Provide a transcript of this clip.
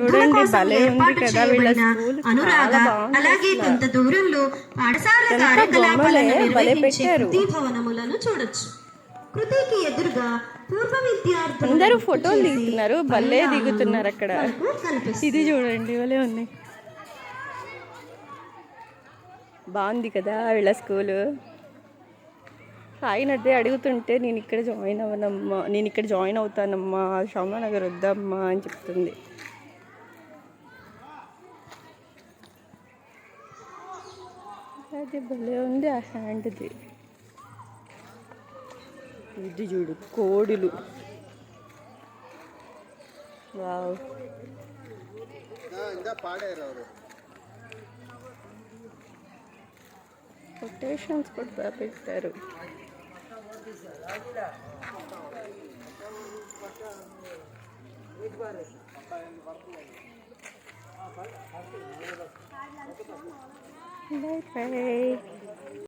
చూడండి భలే ఉంది కదా వీళ్ళ స్కూల్. అనురాగ అలాగే కొంత దూరంలో పాఠశాల కార్యకలాపాలను నిర్వహించే కృతి భవనములను చూడొచ్చు. కృతికి ఎదురుగా పూర్వ విద్యార్థులు అందరూ ఫోటోలు దిగుతున్నారు, భలే దిగుతున్నారు అక్కడ. ఇది చూడండి భలే ఉంది, బాగుంది కదా వీళ్ళ స్కూలు. సాయి నడ్డే అడుగుతుంటే నేను ఇక్కడ జాయిన్ అవుతానమ్మా, శ్యామనగర్ వద్దమ్మా అని చెప్తుంది. అది భలే ఉంది ఆ హ్యాండ్ది. ఇది చూడు కోడులు, వావ్. కొటేషన్స్ కూడా పెట్టారు. Bye bye.